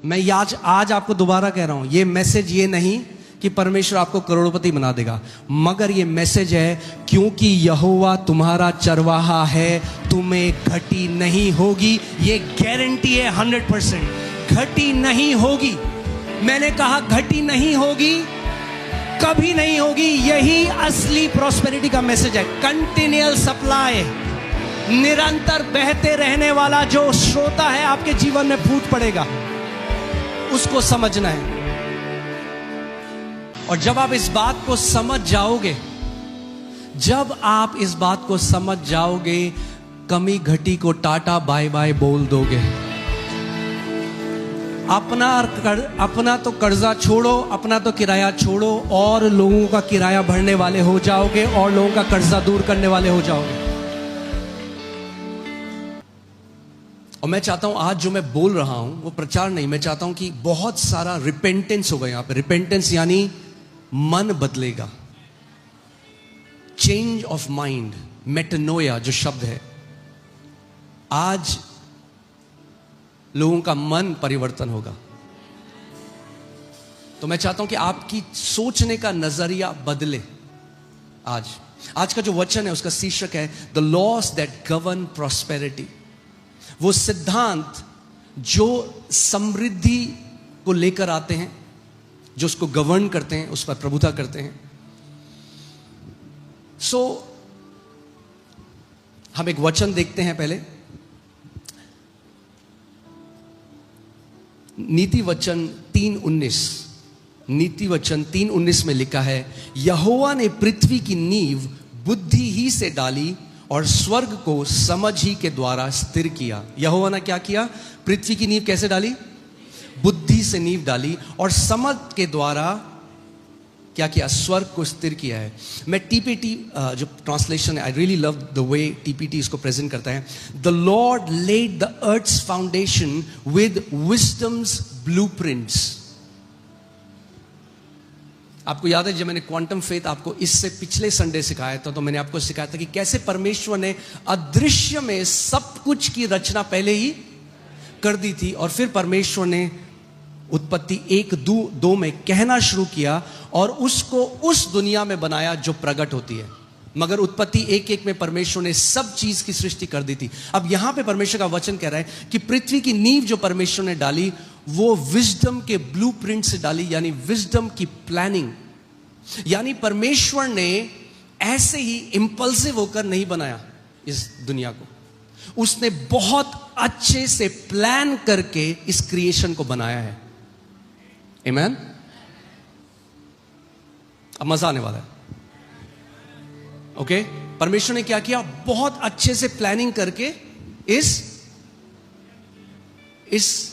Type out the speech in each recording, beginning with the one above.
मैं आज आपको दोबारा कह रहा हूं, ये मैसेज ये नहीं कि परमेश्वर आपको करोड़पति बना देगा, मगर ये मैसेज है क्योंकि यहोवा तुम्हारा चरवाहा है, तुम्हें घटी नहीं होगी। ये गारंटी है 100%, घटी नहीं होगी। मैंने कहा घटी नहीं होगी, कभी नहीं होगी। यही असली प्रॉस्पेरिटी का मैसेज है। कंटिन्यूअल सप्लाई, निरंतर बहते रहने वाला जो श्रोता है आपके जीवन में फूट पड़ेगा, उसको समझना है। और जब आप इस बात को समझ जाओगे, जब आप इस बात को समझ जाओगे, कमी घटी को टाटा बाय बाय बोल दोगे। अपना तो कर्जा छोड़ो, अपना तो किराया छोड़ो, और लोगों का किराया भरने वाले हो जाओगे, और लोगों का कर्जा दूर करने वाले हो जाओगे। और मैं चाहता हूं आज जो मैं बोल रहा हूं वो प्रचार नहीं, मैं चाहता हूं कि बहुत सारा रिपेंटेंस होगा यहां पे। रिपेंटेंस यानी मन बदलेगा, चेंज ऑफ माइंड, मेटानोया जो शब्द है। आज लोगों का मन परिवर्तन होगा। तो मैं चाहता हूं कि आपकी सोचने का नजरिया बदले। आज का जो वचन है उसका शीर्षक है the loss that govern prosperity. वो सिद्धांत जो समृद्धि को लेकर आते हैं, जो उसको गवर्न करते हैं, उस पर प्रभुता करते हैं। हम एक वचन देखते हैं पहले। नीति वचन 3:19 में लिखा है, यहोवा ने पृथ्वी की नींव बुद्धि ही से डाली और स्वर्ग को समझ ही के द्वारा स्थिर किया। यहोवा ने क्या किया? पृथ्वी की नींव कैसे डाली? बुद्धि से नींव डाली, और समझ के द्वारा क्या किया? स्वर्ग को स्थिर किया है। मैं टीपीटी जो ट्रांसलेशन है, I really love the way TPT इसको प्रेजेंट करता है। The lord laid the earth's foundation with wisdom's blueprints. आपको याद है जब मैंने क्वांटम फेथ आपको इससे पिछले संडे सिखाया था, तो मैंने आपको सिखाया था कि कैसे परमेश्वर ने अदृश्य में सब कुछ की रचना पहले ही कर दी थी, और फिर परमेश्वर ने उत्पत्ति 1-2 में कहना शुरू किया और उसको उस दुनिया में बनाया जो प्रकट होती है। मगर उत्पत्ति 1:1 में परमेश्वर ने सब चीज की सृष्टि कर दी थी। अब यहां पे परमेश्वर का वचन कह रहा है कि पृथ्वी की नींव जो परमेश्वर ने डाली वो विजडम के ब्लूप्रिंट से डाली, यानी विजडम की प्लानिंग। यानी परमेश्वर ने ऐसे ही इंपल्सिव होकर नहीं बनाया इस दुनिया को, उसने बहुत अच्छे से प्लान करके इस क्रिएशन को बनाया है। आमेन। अब मजा आने वाला है। ओके, परमेश्वर ने क्या किया? बहुत अच्छे से प्लानिंग करके इस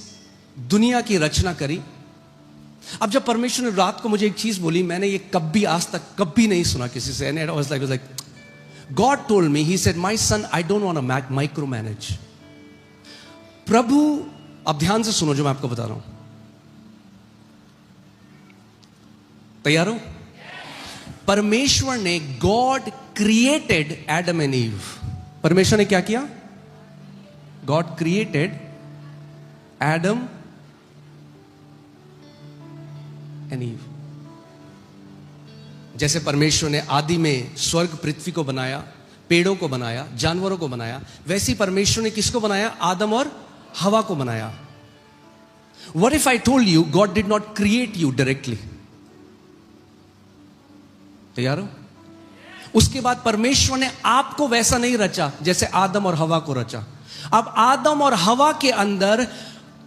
दुनिया की रचना करी। अब जब परमेश्वर ने रात को मुझे एक चीज बोली, मैंने ये कभी आज तक कभी नहीं सुना किसी से। And I was like, God told me, He said, my son, I don't want to micromanage. प्रभु, अब ध्यान से सुनो जो मैं आपको बता रहा हूं। तैयार हो? परमेश्वर ने, God created Adam and ewe. परमेश्वर ने क्या किया? God created Adam and ewe. जैसे परमेश्वर ने आदि में स्वर्ग पृथ्वी को बनाया, पेड़ों को बनाया, जानवरों को बनाया, वैसे ही परमेश्वर ने किसको बनाया? आदम और हवा को बनाया। What if I told you God did not create you directly? तैयार हो? उसके बाद परमेश्वर ने आपको वैसा नहीं रचा जैसे आदम और हवा को रचा। अब आदम और हवा के अंदर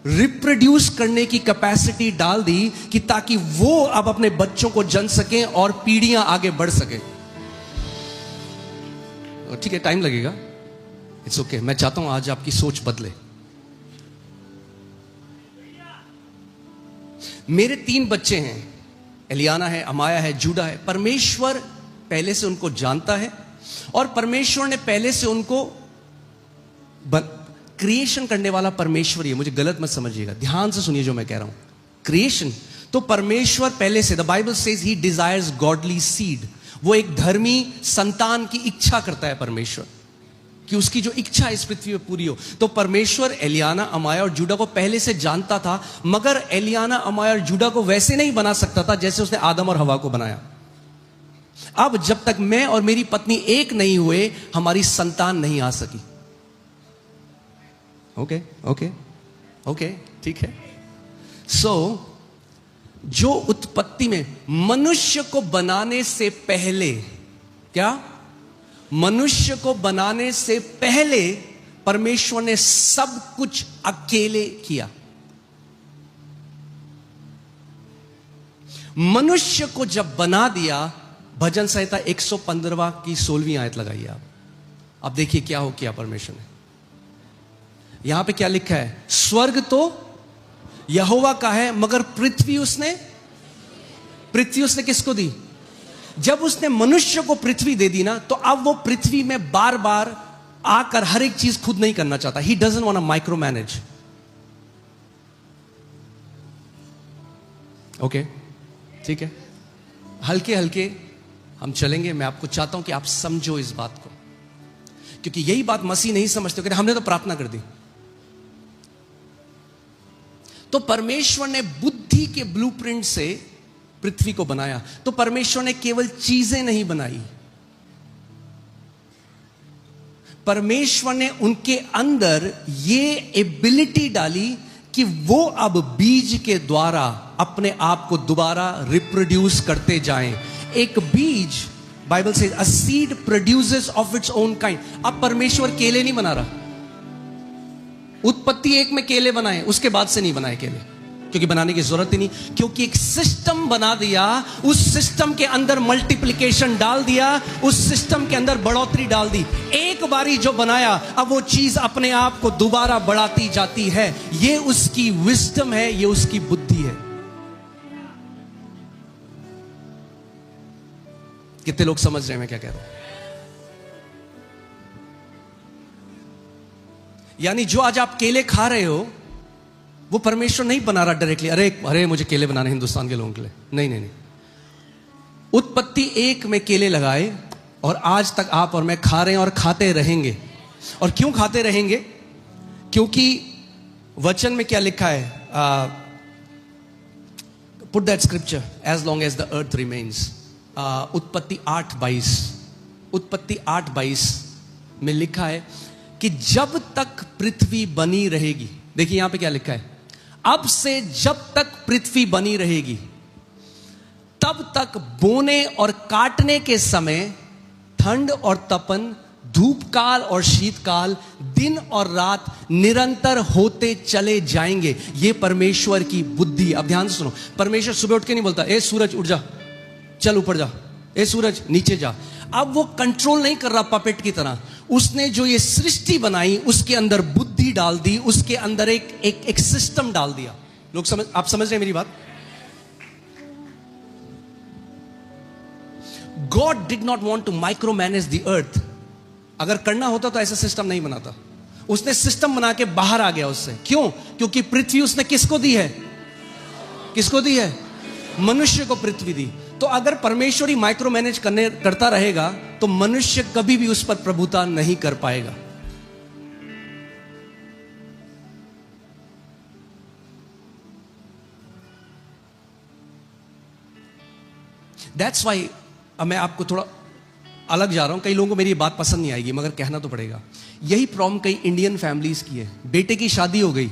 रिप्रोड्यूस करने की कैपेसिटी डाल दी कि ताकि वो अब अपने बच्चों को जन सकें और पीढ़ियां आगे बढ़ सके। ठीक है, टाइम लगेगा, इट्स ओके। मैं चाहता हूं आज आपकी सोच बदले। मेरे 3 बच्चे हैं, एलियाना है, अमाया है, जूडा है। परमेश्वर पहले से उनको जानता है, और परमेश्वर ने पहले से उनको क्रिएशन करने वाला परमेश्वर ही है। मुझे गलत मत समझिएगा, ध्यान से सुनिए जो मैं कह रहा हूं। क्रिएशन तो परमेश्वर पहले से, the Bible says he desires godly seed. वो एक धर्मी संतान की इच्छा करता है परमेश्वर कि उसकी जो इच्छा इस पृथ्वी पर पूरी हो। तो परमेश्वर एलियाना, अमाया और जूडा को पहले से जानता था, मगर एलियाना, अमाया और जूडा को वैसे नहीं बना सकता था जैसे उसने आदम और हवा को बनाया। अब जब तक मैं और मेरी पत्नी एक नहीं हुए, हमारी संतान नहीं आ सकी। ओके ओके ओके, ठीक है। जो उत्पत्ति में मनुष्य को बनाने से पहले, क्या मनुष्य को बनाने से पहले परमेश्वर ने सब कुछ अकेले किया। मनुष्य को जब बना दिया, भजन संहिता 115 की 16वीं आयत लगाइए आप। अब देखिए क्या हो किया परमेश्वर ने। यहां पे क्या लिखा है? स्वर्ग तो यहोवा का है, मगर पृथ्वी उसने किसको दी? जब उसने मनुष्य को पृथ्वी दे दी ना, तो अब वो पृथ्वी में बार बार आकर हर एक चीज खुद नहीं करना चाहता। He doesn't want to micromanage. Okay, ठीक है, हल्के हल्के हम चलेंगे। मैं आपको चाहता हूं कि आप समझो इस बात को, क्योंकि यही बात मसीह नहीं समझते। हमने तो प्रार्थना कर दी। तो परमेश्वर ने बुद्धि के ब्लूप्रिंट से पृथ्वी को बनाया। तो परमेश्वर ने केवल चीजें नहीं बनाई, परमेश्वर ने उनके अंदर ये एबिलिटी डाली कि वो अब बीज के द्वारा अपने आप को दोबारा रिप्रोड्यूस करते जाएं। एक बीज, बाइबल से a seed produces of its own kind. अब परमेश्वर केले नहीं बना रहा। उत्पत्ति 1 में केले बनाए, उसके बाद से नहीं बनाए केले, क्योंकि बनाने की जरूरत ही नहीं, क्योंकि एक सिस्टम बना दिया। उस सिस्टम के अंदर मल्टीप्लिकेशन डाल दिया, उस सिस्टम के अंदर बढ़ोतरी डाल दी। एक बारी जो बनाया, अब वो चीज अपने आप को दोबारा बढ़ाती जाती है। ये उसकी विजडम है, ये उसकी बुद्धि है। कितने लोग समझ रहे हैं मैं क्या कह रहा हूं? यानी जो आज आप केले खा रहे हो, वो परमेश्वर नहीं बना रहा डायरेक्टली। अरे मुझे केले बनाने हिंदुस्तान के लोगों के लिए। नहीं नहीं नहीं, उत्पत्ति 1 में केले लगाए और आज तक आप और मैं खा रहे हैं और खाते रहेंगे। और क्यों खाते रहेंगे? क्योंकि वचन में क्या लिखा है? Put that scripture, as long as the earth remains. उत्पत्ति 8:22, उत्पत्ति 8:22 में लिखा है कि जब तक पृथ्वी बनी रहेगी, देखिए यहां पे क्या लिखा है, अब से जब तक पृथ्वी बनी रहेगी, तब तक बोने और काटने के समय ठंड और तपन, धूप काल और शीतकाल, दिन और रात निरंतर होते चले जाएंगे। ये परमेश्वर की बुद्धि। अब ध्यान से सुनो, परमेश्वर सुबह उठ के नहीं बोलता, ए सूरज उठ जा, चल ऊपर जा, ए सूरज नीचे जा। अब वो कंट्रोल नहीं कर रहा पपेट की तरह। उसने जो ये सृष्टि बनाई, उसके अंदर बुद्धि डाल दी, उसके अंदर एक सिस्टम डाल दिया। लोग आप समझ रहे हैं मेरी बात? God did not want to micromanage the earth. अगर करना होता तो ऐसा सिस्टम नहीं बनाता। उसने सिस्टम बना के बाहर आ गया उससे। क्यों? क्योंकि पृथ्वी उसने किसको दी है? किसको दी है? मनुष्य को पृथ्वी दी। तो अगर परमेश्वर ही माइक्रो मैनेज करता रहेगा, तो मनुष्य कभी भी उस पर प्रभुता नहीं कर पाएगा। दैट्स वाई, अब मैं आपको थोड़ा अलग जा रहा हूं। कई लोगों को मेरी बात पसंद नहीं आएगी, मगर कहना तो पड़ेगा। यही प्रॉब्लम कई इंडियन फैमिलीज की है। बेटे की शादी हो गई,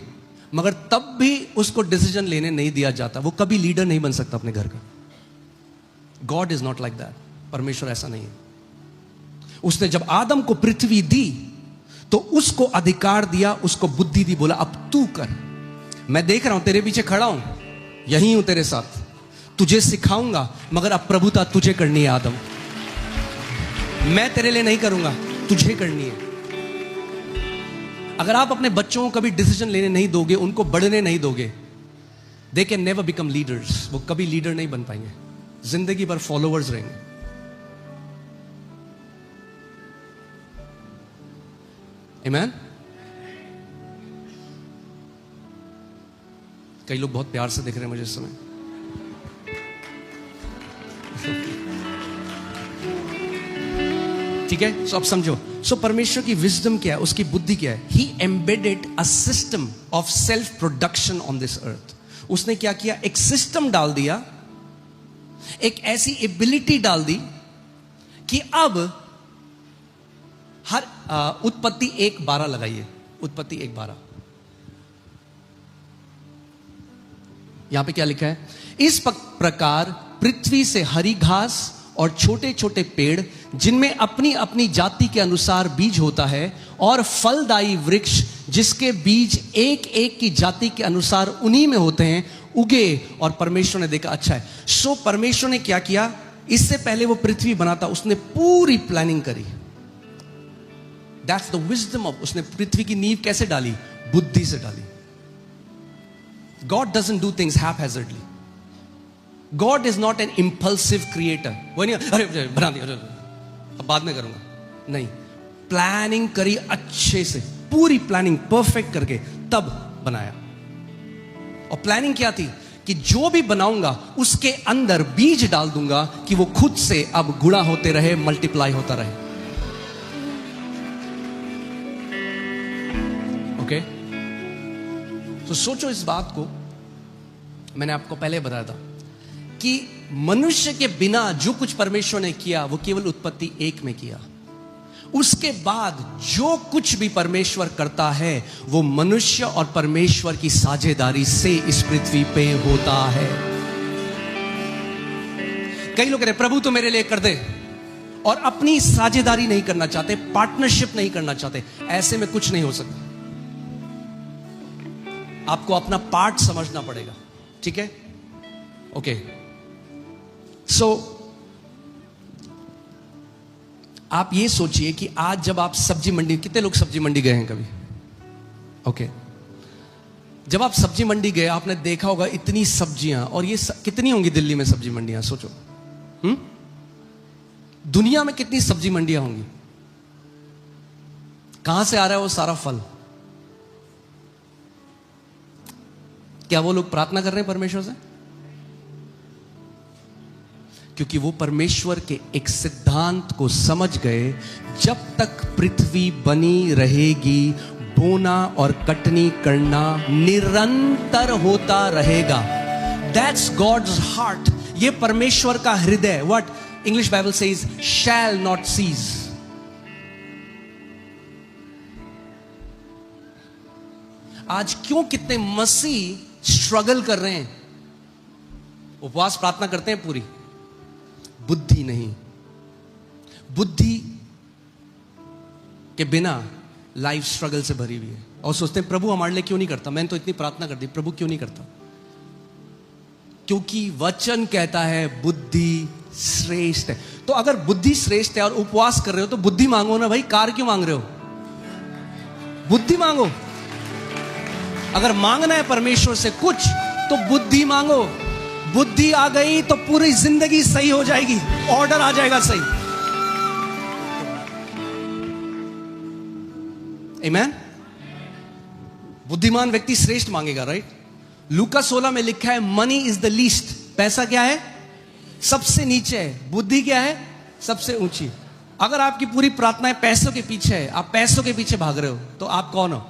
मगर तब भी उसको डिसीजन लेने नहीं दिया जाता। वो कभी लीडर नहीं बन सकता अपने घर का। God is not like that. परमेश्वर ऐसा नहीं है। उसने जब आदम को पृथ्वी दी, तो उसको अधिकार दिया, उसको बुद्धि दी, बोला अब तू कर। मैं देख रहा हूं, तेरे पीछे खड़ा हूं, यहीं हूं तेरे साथ, तुझे सिखाऊंगा, मगर अब प्रभुता तुझे करनी है आदम। मैं तेरे लिए नहीं करूंगा, तुझे करनी है। अगर आप अपने बच्चों को कभी डिसीजन लेने नहीं दोगे, उनको बढ़ने नहीं दोगे, they can never become leaders. वो कभी लीडर नहीं बन पाएंगे, जिंदगी भर फॉलोअर्स रहेंगे। आमीन। कई लोग बहुत प्यार से देख रहे हैं मुझे इस समय। ठीक ठीक है? सो अब समझो, सो परमेश्वर की विजडम क्या है, उसकी बुद्धि क्या है? He embedded a system of self production on this earth. उसने क्या किया? एक सिस्टम डाल दिया, एक ऐसी एबिलिटी डाल दी कि अब हर उत्पत्ति 1:12 लगाइए. उत्पत्ति 1:12. यहां पे क्या लिखा है? इस प्रकार पृथ्वी से हरी घास और छोटे छोटे पेड़ जिनमें अपनी अपनी जाति के अनुसार बीज होता है और फलदायी वृक्ष जिसके बीज एक एक की जाति के अनुसार उन्हीं में होते हैं उगे. और परमेश्वर ने देखा अच्छा है. सो परमेश्वर ने क्या किया? इससे पहले वो पृथ्वी बनाता, उसने पूरी प्लानिंग करी. That's the wisdom of. उसने पृथ्वी की नींव कैसे डाली? बुद्धि से डाली. God doesn't do things haphazardly. God is not an impulsive creator. वो नहीं अरे बना दिया अब बाद में करूंगा, नहीं. प्लानिंग करी अच्छे से, पूरी प्लानिंग परफेक्ट करके तब बनाया. और प्लानिंग क्या थी? कि जो भी बनाऊंगा उसके अंदर बीज डाल दूंगा कि वो खुद से अब गुणा होते रहे, मल्टीप्लाई होता रहे. ओके? तो सोचो इस बात को. मैंने आपको पहले बताया था कि मनुष्य के बिना जो कुछ परमेश्वर ने किया वो केवल उत्पत्ति 1 में किया. उसके बाद जो कुछ भी परमेश्वर करता है वो मनुष्य और परमेश्वर की साझेदारी से इस पृथ्वी पे होता है. कई लोग कहते हैं प्रभु तो मेरे लिए कर दे, और अपनी साझेदारी नहीं करना चाहते, पार्टनरशिप नहीं करना चाहते. ऐसे में कुछ नहीं हो सकता. आपको अपना पार्ट समझना पड़ेगा. ठीक है? ओके. सो आप ये सोचिए कि आज जब आप सब्जी मंडी, कितने लोग सब्जी मंडी गए हैं कभी? ओके. जब आप सब्जी मंडी गए आपने देखा होगा इतनी सब्जियां, और ये कितनी होंगी दिल्ली में सब्जी मंडियां? सोचो. दुनिया में कितनी सब्जी मंडियां होंगी? कहां से आ रहा है वो सारा फल? क्या वो लोग प्रार्थना कर रहे हैं परमेश्वर से? क्योंकि वो परमेश्वर के एक सिद्धांत को समझ गए. जब तक पृथ्वी बनी रहेगी बोना और कटनी करना निरंतर होता रहेगा. That's God's heart. ये परमेश्वर का हृदय. What English Bible says, shall not cease. आज क्यों कितने मसीह स्ट्रगल कर रहे हैं? उपवास प्रार्थना करते हैं पूरी, बुद्धि नहीं. बुद्धि के बिना लाइफ स्ट्रगल से भरी हुई है. और सोचते हैं प्रभु हमारे लिए क्यों नहीं करता? मैंने तो इतनी प्रार्थना कर दी, प्रभु क्यों नहीं करता? क्योंकि वचन कहता है बुद्धि श्रेष्ठ है. तो अगर बुद्धि श्रेष्ठ है और उपवास कर रहे हो तो बुद्धि मांगो ना भाई. कार क्यों मांग रहे हो? बुद्धि मांगो. अगर मांगना है परमेश्वर से कुछ तो बुद्धि मांगो. बुद्धि आ गई तो पूरी जिंदगी सही हो जाएगी, ऑर्डर आ जाएगा सही. आमेन. बुद्धिमान व्यक्ति श्रेष्ठ मांगेगा. राइट? लूका 16 में लिखा है मनी इज द लीस्ट. पैसा क्या है? सबसे नीचे है. बुद्धि क्या है? सबसे ऊंची. अगर आपकी पूरी प्रार्थनाएं पैसों के पीछे है, आप पैसों के पीछे भाग रहे हो, तो आप कौन हो?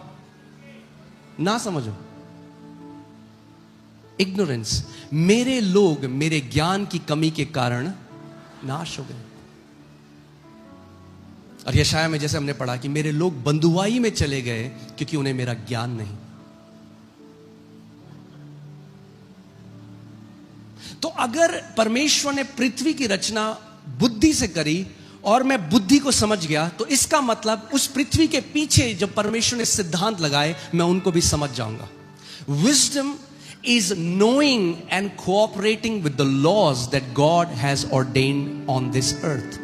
ना समझो. इग्नोरेंस. मेरे लोग मेरे ज्ञान की कमी के कारण नाश हो गए. और यशाया में जैसे हमने पढ़ा कि मेरे लोग बंधुआई में चले गए क्योंकि उन्हें मेरा ज्ञान नहीं. तो अगर परमेश्वर ने पृथ्वी की रचना बुद्धि से करी और मैं बुद्धि को समझ गया, तो इसका मतलब उस पृथ्वी के पीछे जब परमेश्वर ने सिद्धांत लगाए मैं उनको भी समझ जाऊंगा. Wisdom is knowing and cooperating with the laws that God has ordained on this earth.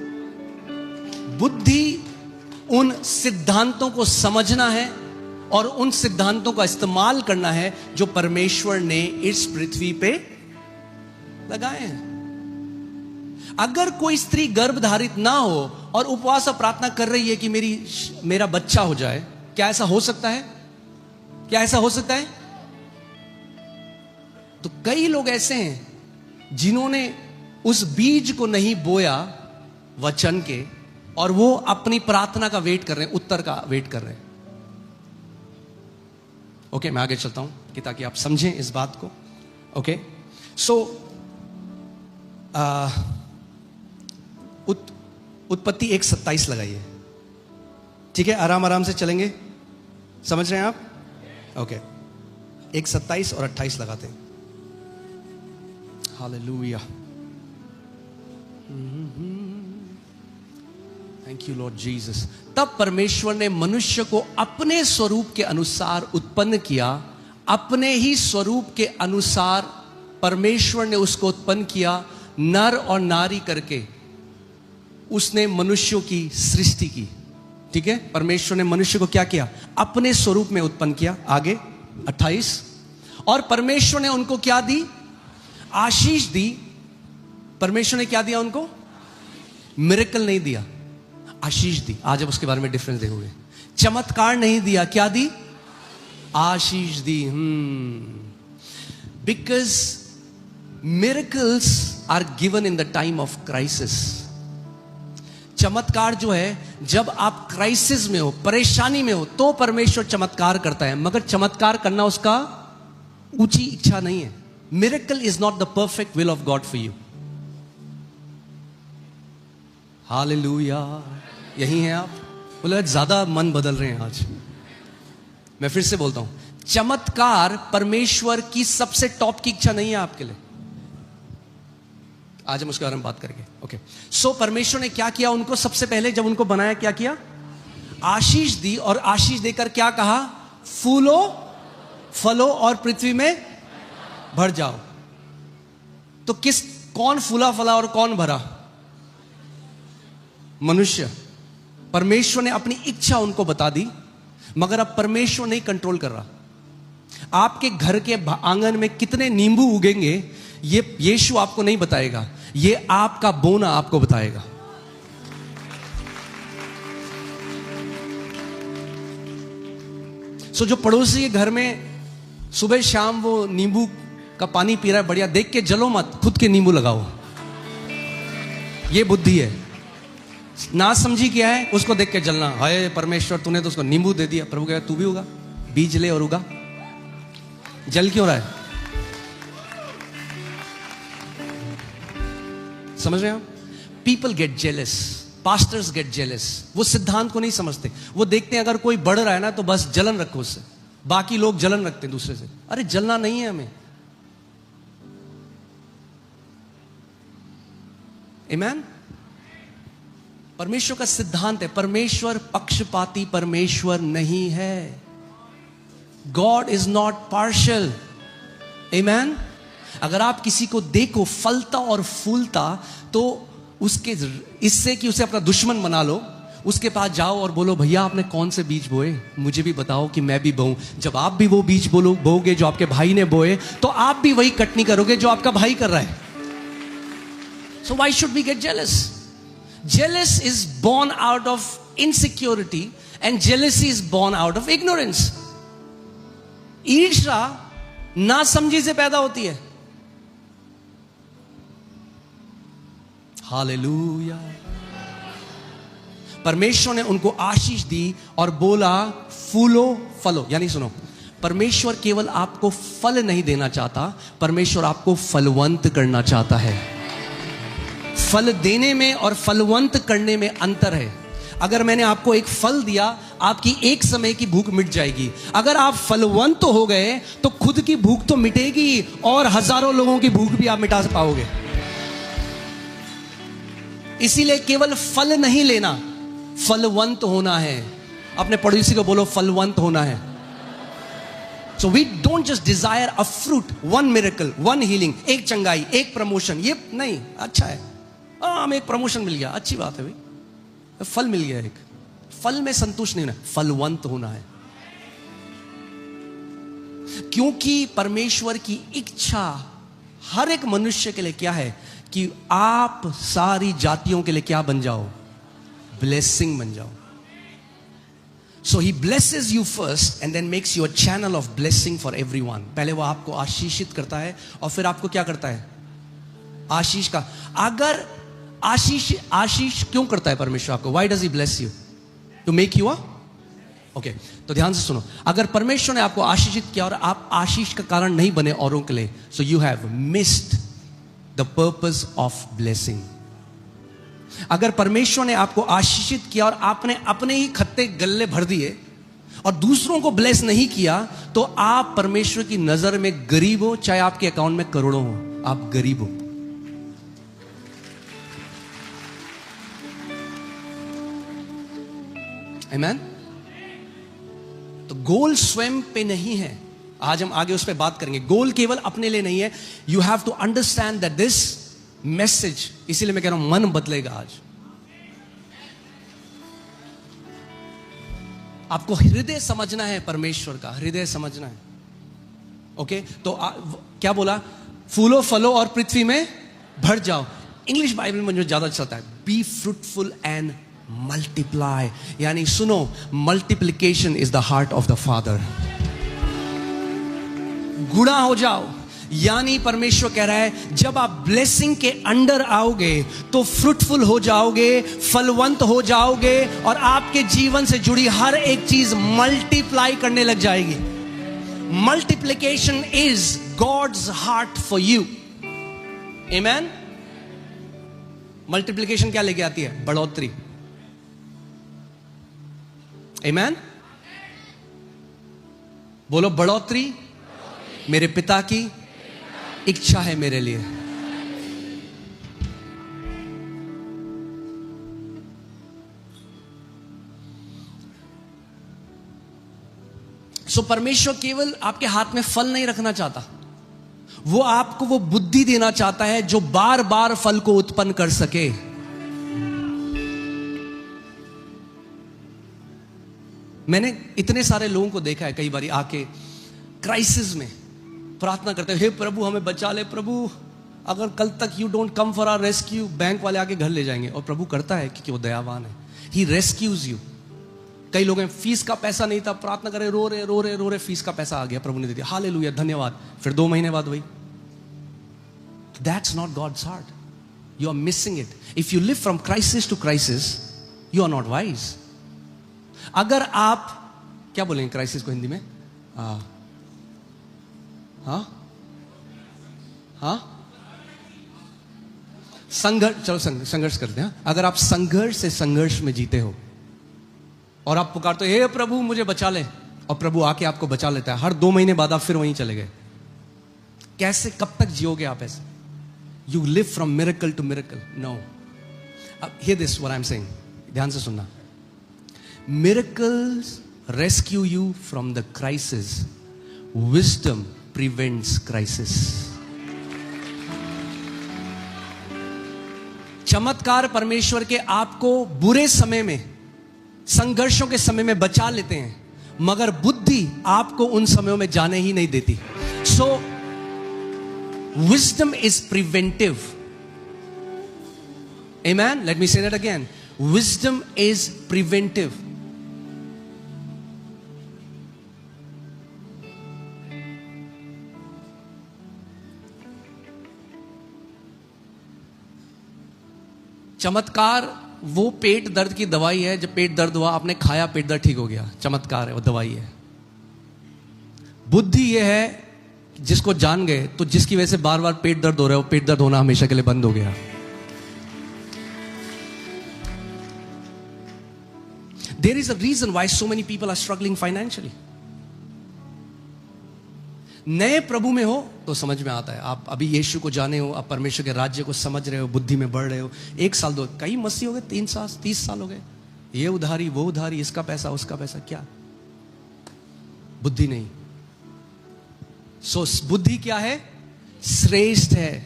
बुद्धि उन सिद्धांतों को समझना है और उन सिद्धांतों का इस्तेमाल करना है जो परमेश्वर ने इस पृथ्वी पे लगाए हैं. अगर कोई स्त्री गर्भधारित ना हो और उपवास और प्रार्थना कर रही है कि मेरा बच्चा हो जाए, क्या ऐसा हो सकता है? क्या ऐसा हो सकता है? तो कई लोग ऐसे हैं जिन्होंने उस बीज को नहीं बोया वचन के, और वो अपनी प्रार्थना का वेट कर रहे हैं, उत्तर का वेट कर रहे हैं। ओके, मैं आगे चलता हूं कि ताकि आप समझें इस बात को। ओके, सो उत्पत्ति 1:27 लगाइए। ठीक है, आराम आराम से चलेंगे, समझ रहे हैं आप? ओके, 1:27 और 28 लगाते हैं। Hallelujah, thank you Lord Jesus. तब परमेश्वर ने मनुष्य को अपने स्वरूप के अनुसार उत्पन्न किया, अपने ही स्वरूप के अनुसार परमेश्वर ने उसको उत्पन्न किया, नर और नारी करके उसने मनुष्यों की सृष्टि की। ठीक है, परमेश्वर ने मनुष्य को क्या किया? अपने स्वरूप में उत्पन्न किया। आगे 28, और परमेश्वर ने उनको क्या दी? आशीष दी। परमेश्वर ने क्या दिया उनको? मिरेकल नहीं दिया, आशीष दी। आज अब उसके बारे में डिफरेंस देखोगे। चमत्कार नहीं दिया, क्या दी? आशीष दी। Because miracles are given in the time of crisis. चमत्कार जो है, जब आप क्राइसिस में हो, परेशानी में हो, तो परमेश्वर चमत्कार करता है, मगर चमत्कार करना उसका ऊंची इच्छा नहीं है। Miracle is not the perfect will of God for you. Hallelujah, यही हैं आप? बोले ज्यादा मन बदल रहे हैं आज। मैं फिर से बोलता हूं, चमत्कार परमेश्वर की सबसे टॉप की इच्छा नहीं है आपके लिए। आज हम उसके बारे में बात करेंगे। ओके, सो परमेश्वर ने क्या किया? उनको सबसे पहले जब उनको बनाया, क्या किया? आशीष दी। और आशीष देकर क्या कहा? फूलो, फलो और पृथ्वी में भर जाओ। तो कौन फूला फला और कौन भरा? मनुष्य। परमेश्वर ने अपनी इच्छा उनको बता दी, मगर अब परमेश्वर नहीं कंट्रोल कर रहा। आपके घर के आंगन में कितने नींबू उगेंगे ये यीशु आपको नहीं बताएगा, ये आपका बोना आपको बताएगा। सो जो पड़ोसी के घर में सुबह शाम वो नींबू का पानी पी रहा है, बढ़िया, देख के जलो मत, खुद के नींबू लगाओ। ये बुद्धि है। ना समझी क्या है? उसको देख के जलना। हाय परमेश्वर, तूने तो उसको नींबू दे दिया। प्रभु कहेगा तू भी उगा, बीज ले और उगा। जल क्यों रहा है? समझ रहे हो? People get jealous, pastors gate jealous. वो सिद्धांत को नहीं समझते। वो देखते हैं अगर कोई बढ़ रहा है ना, तो बस जलन रखो उससे। बाकी लोग जलन रखते हैं दूसरे से। अरे जलना नहीं है हमें। आमीन। परमेश्वर का सिद्धांत है, परमेश्वर पक्षपाती परमेश्वर नहीं है। God is not partial. आमीन। अगर आप किसी को देखो फलता और फूलता, तो उसके इससे कि उसे अपना दुश्मन बना लो, उसके पास जाओ और बोलो भैया आपने कौन से बीज बोए, मुझे भी बताओ कि मैं भी बोऊं। जब आप भी वो बीज बोओगे जो आपके भाई ने बोए, तो आप भी वही कटनी करोगे जो आपका भाई कर रहा है। So why should we get jealous? Jealous is born out of insecurity and jealousy is born out of ignorance. ईर्ष्या नासमझी से पैदा होती है। हालेलुया। परमेश्वर ने उनको आशीष दी और बोला फूलो फलो। यानी सुनो, परमेश्वर केवल आपको फल नहीं देना चाहता, परमेश्वर आपको फलवंत करना चाहता है। फल देने में और फलवंत करने में अंतर है। अगर मैंने आपको एक फल दिया, आपकी एक समय की भूख मिट जाएगी। अगर आप फलवंत हो गए तो खुद की भूख तो मिटेगी और हजारों लोगों की भूख भी आप मिटा पाओगे। इसीलिए केवल फल नहीं लेना, फलवंत होना है। अपने पड़ोसी को बोलो फलवंत होना है। So we don't just desire a fruit, one miracle, one healing, एक चंगाई, एक प्रमोशन, ये नहीं। अच्छा है, हमें एक प्रमोशन मिल गया, अच्छी बात है भाई, फल मिल गया। एक फल में संतुष्ट नहीं होना, फलवंत होना है। क्योंकि परमेश्वर की इच्छा हर एक मनुष्य के लिए क्या है कि आप सारी जातियों के लिए क्या बन जाओ? ब्लेसिंग बन जाओ। So he blesses you first and then makes you a channel of blessing for everyone. पहले वो आपको आशीषित करता है और फिर आपको क्या करता है? आशीष का। अगर आशीष आशीष क्यों करता है परमेश्वर आपको? Why does he bless you? To make you a okay. तो ध्यान से सुनो, अगर परमेश्वर ने आपको आशीषित किया और आप आशीष का कारण नहीं बने औरों के लिए, so you have missed the purpose of blessing. अगर परमेश्वर ने आपको आशीषित किया और आपने अपने ही खत्ते गल्ले भर दिए और दूसरों को ब्लेस नहीं किया, तो आप परमेश्वर की नजर में गरीब हो, चाहे आपके अकाउंट में करोड़ों हो, आप गरीब हो। आमीन। तो गोल स्वयं पे नहीं है, आज हम आगे उस पर बात करेंगे। गोल केवल अपने लिए नहीं है। You have to understand that this message, इसीलिए मैं कह रहा हूं मन बदलेगा आज। आपको हृदय समझना है, परमेश्वर का हृदय समझना है। ओके तो क्या बोला? फूलो फलो और पृथ्वी में भर जाओ। इंग्लिश बाइबल में जो ज्यादा चलता है, बी फ्रूटफुल एंड मल्टीप्लाई, यानी सुनो, multiplication is the heart of the father. गुणा हो जाओ, यानी परमेश्वर कह रहा है जब आप ब्लेसिंग के अंडर आओगे तो फ्रूटफुल हो जाओगे, फलवंत हो जाओगे और आपके जीवन से जुड़ी हर एक चीज मल्टीप्लाई करने लग जाएगी। Multiplication is God's heart for you. आमीन। मल्टीप्लिकेशन क्या लेके आती है? बढ़ोतरी। आमीन। बोलो, बढ़ोतरी मेरे पिता की इच्छा है मेरे लिए। सो परमेश्वर केवल आपके हाथ में फल नहीं रखना चाहता, वो आपको वो बुद्धि देना चाहता है जो बार बार फल को उत्पन्न कर सके। मैंने इतने सारे लोगों को देखा है, कई बार आके क्राइसिस में प्रार्थना करते हैं, हे प्रभु हमें बचा ले, प्रभु अगर कल तक you don't come for our rescue, bank वाले आके घर ले जाएंगे। और प्रभु करता है क्योंकि वो दयावान है, ही रेस्क्यूज यू। कई लोग हैं, फीस का पैसा नहीं था, प्रार्थना करे, रो रहे, फीस का पैसा आ गया, प्रभु ने दे दिया, हालेलुया, धन्यवाद। फिर 2 महीने बाद वही। That's not God's heart, you are missing it. If you live from crisis to crisis, you are not wise. अगर आप, क्या बोलेंगे क्राइसिस को हिंदी में? संघर्ष, चलो संघर्ष करते हैं। अगर आप संघर्ष से संघर्ष में जीते हो और आप पुकारते हो, हे प्रभु मुझे बचा ले, और प्रभु आके आपको बचा लेता है, हर 2 महीने बाद आप फिर वहीं चले गए, कैसे, कब तक जियोगे आप ऐसे? You live from miracle to miracle. No, hear this what I am saying, ध्यान से सुनना। Miracles rescue you from the crisis, wisdom prevents crisis. चमत्कार परमेश्वर के आपको बुरे समय में, संघर्षों के समय में बचा लेते हैं, मगर बुद्धि आपको उन समयों में जाने ही नहीं देती। So wisdom is preventive. Amen. Let me say that again, wisdom is preventive. चमत्कार वो पेट दर्द की दवाई है, जब पेट दर्द हुआ आपने खाया, पेट दर्द ठीक हो गया, चमत्कार है, वो दवाई है। बुद्धि ये है, जिसको जान गए तो जिसकी वजह से बार बार पेट दर्द हो रहा है, वो पेट दर्द होना हमेशा के लिए बंद हो गया। There is a reason why so many people are struggling financially. नए प्रभु में हो तो समझ में आता है, आप अभी यीशु को जाने हो, आप परमेश्वर के राज्य को समझ रहे हो, बुद्धि में बढ़ रहे हो, 1 साल 2, कई मसीह हो गए, 3 साल 30 साल हो गए, ये उधारी वो उधारी, इसका पैसा उसका पैसा, क्या बुद्धि नहीं। सो बुद्धि क्या है? श्रेष्ठ है।